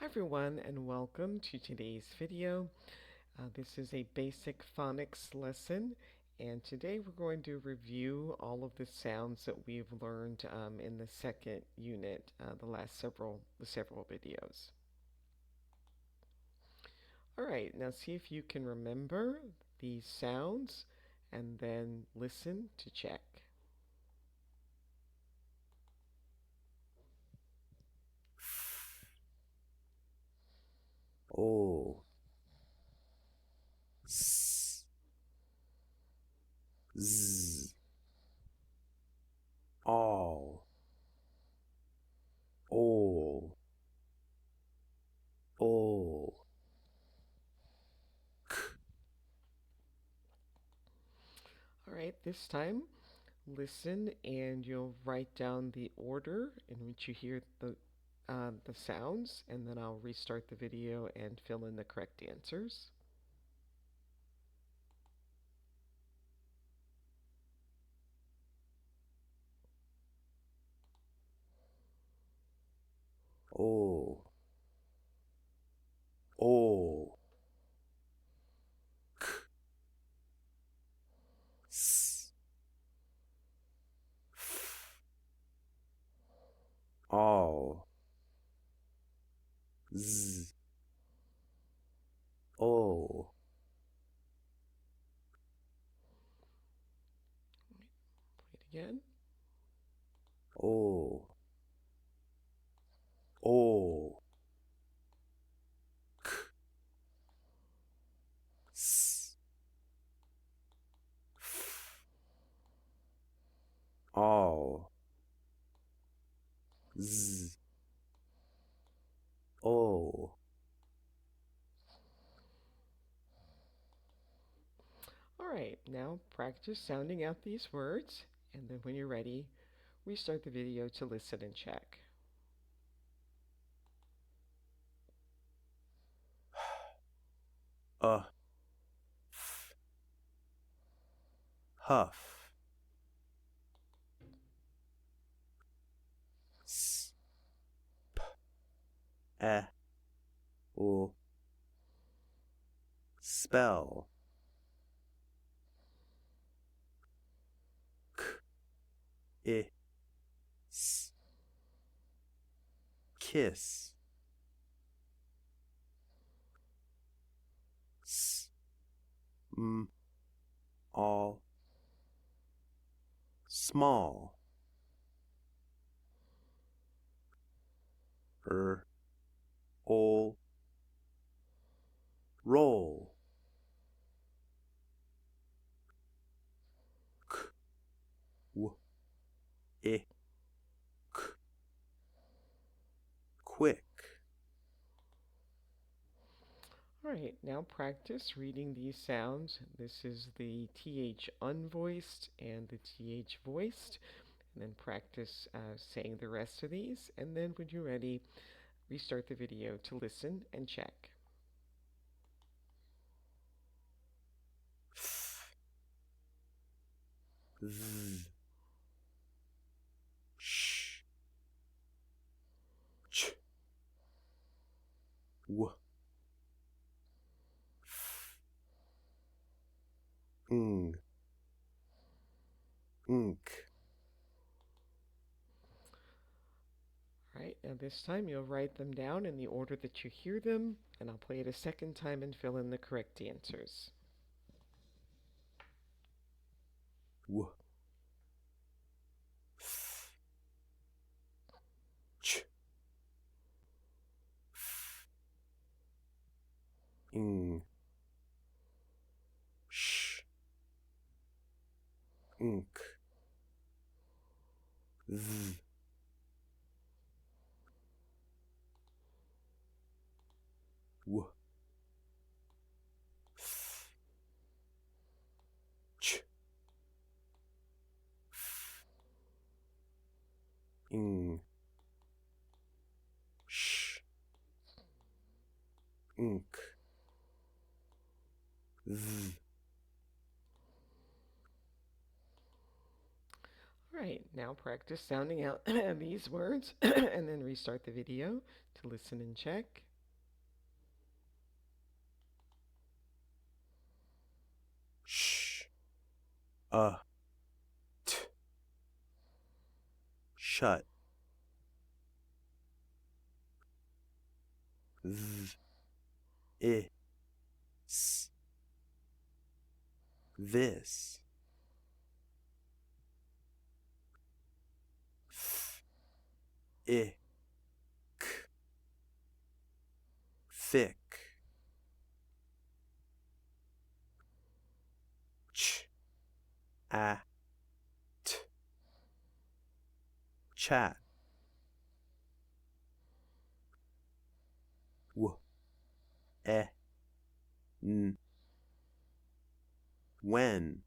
Everyone, and welcome to today's video. This is a basic phonics lesson, and today we're going to review all of the sounds that we've learned in the second unit, the several videos. All right, now see if you can remember these sounds and then listen to check. O, S, Z, all, all, All right, this time listen and you'll write down the order in which you hear the sounds, and then I'll restart the video and fill in the correct answers. O, O, S, all, Z, O, Play it again. O, O, S, all, Z, O. All right, now practice sounding out these words, and then when you're ready, restart the video to listen and check. Huff, S, E, O, spell, I, S, kiss, S, M, all, small, all, roll, k, w, I, k, quick. All right, now practice reading these sounds. This is the TH unvoiced and the TH voiced. And then practice saying the rest of these. And then when you're ready, restart the video to listen and check. Z, sh, ch, w, f, ng, ink. All right, now this time you'll write them down in the order that you hear them, and I'll play it a second time and fill in the correct answers. W, f, ch, f, ing, sh, ink, z, w, f, ch, f, ing, sh, ink, z. All right, now practice sounding out these words and then restart the video to listen and check. t, shut, s, this, ick, thick, ch, at, chat, e, n, when,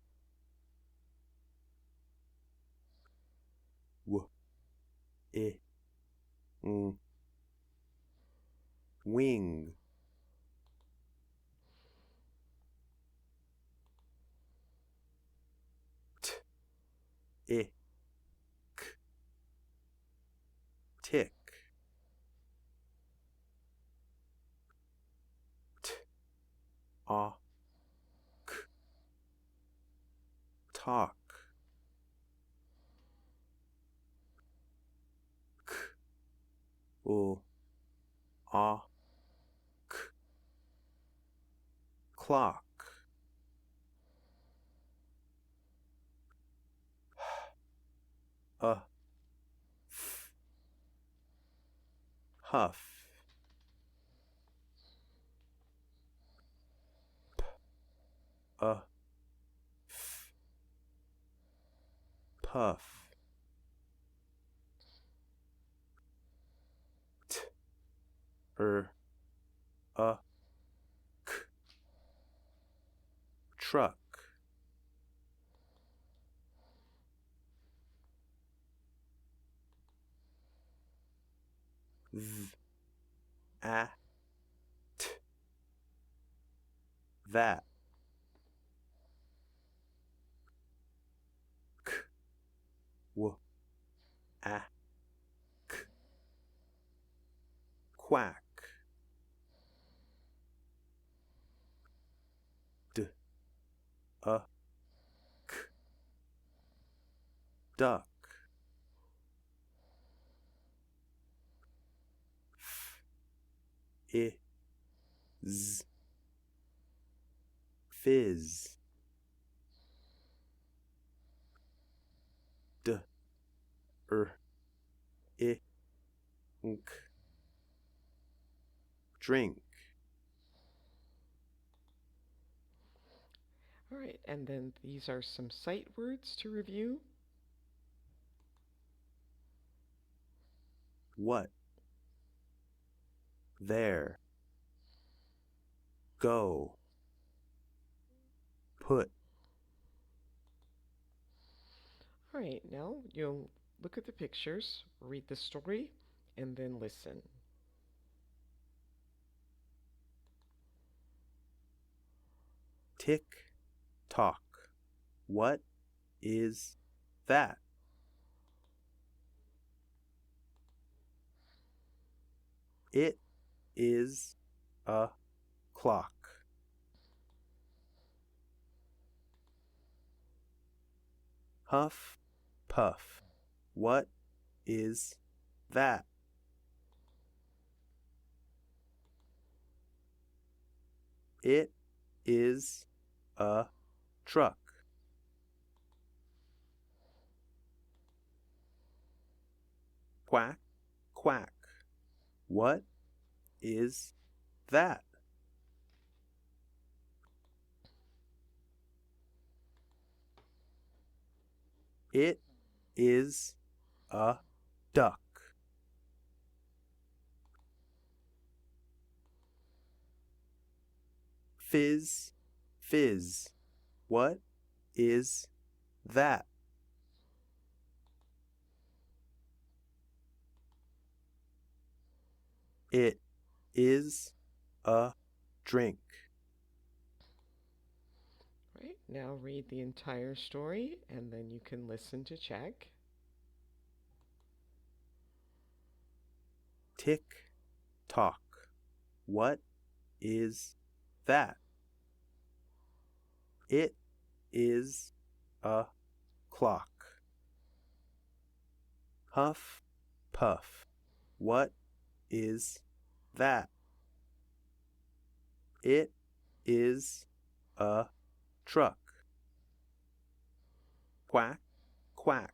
i, n, wing, t, ick, tick, t, ah, talk, k, ah, clock, f, huff, f, puff, t, a, k, truck, at, that, k, a, k, quack, d, a, k, duck, f, I, z, fizz, d, I, nk, drink, All right, and then these are some sight words to review. what, there, go, put, All right, now you'll look at the pictures, read the story, and then listen. tick, tock, what is that? It is a clock. Huff, puff. What is that? It is a truck. Quack, quack. What is that? It is a duck. Fizz, fizz. What is that? It is a drink. All right, now read the entire story, and then you can listen to check. Tick, tock. What is that? It is a clock. Huff, puff. What is that? It is a truck. Quack, quack.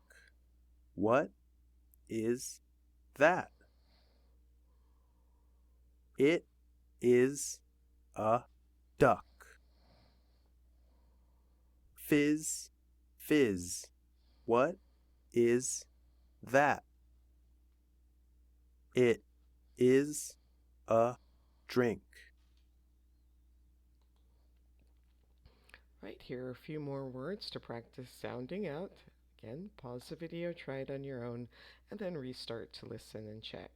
What is that? It is a duck. Fizz, fizz. What is that? It is a drink. Right, here are a few more words to practice sounding out. Again, pause the video, try it on your own, and then restart to listen and check.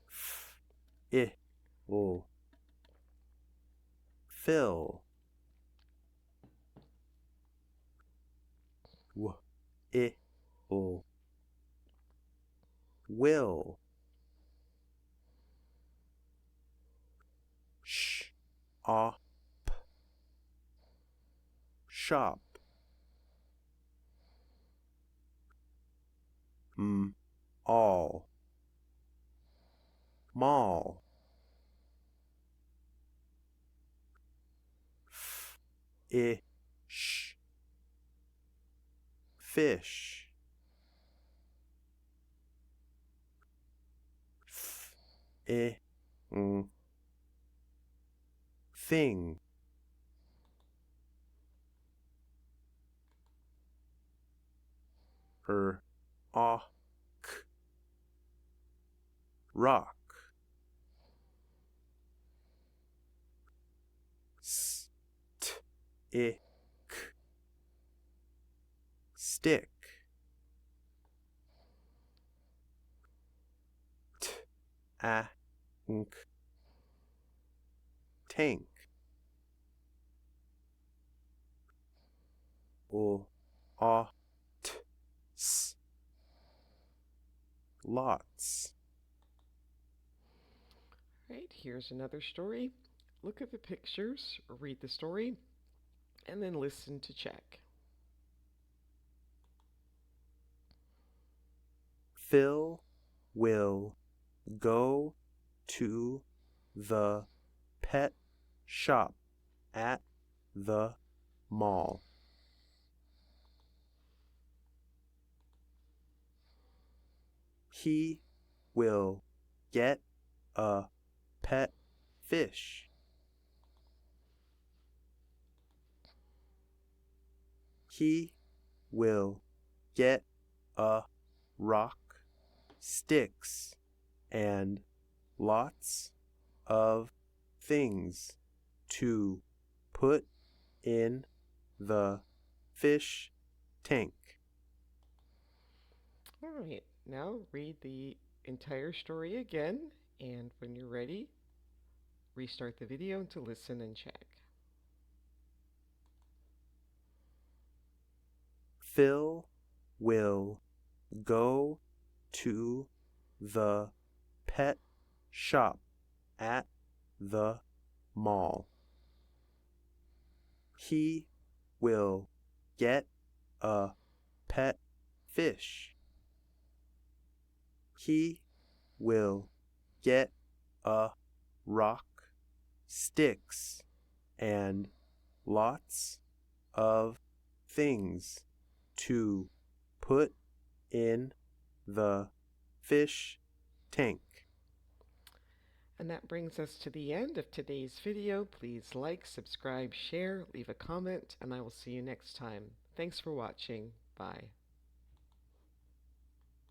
F, I, O. Fill. W, I, O. Will. Sh, op. Shop. M, all. Mall. F, I, sh. Fish. F, I, ng. Thing. Ock. Rock. St, I, k. Stick. T, a, nk. Tank. O, a, t, s. Lots. Right, here's another story. Look at the pictures, read the story, and then listen to check. Phil will go to the pet shop at the mall. He will get a pet fish. He will get a rock, sticks, and lots of things to put in the fish tank. All right, now read the entire story again, and when you're ready, restart the video to listen and check. Phil will go to the pet shop at the mall. He will get a pet fish. He will get a rock, sticks, and lots of things to put in the fish tank. And that brings us to the end of today's video. Please like, subscribe, share, leave a comment, and I will see you next time. Thanks for watching. Bye.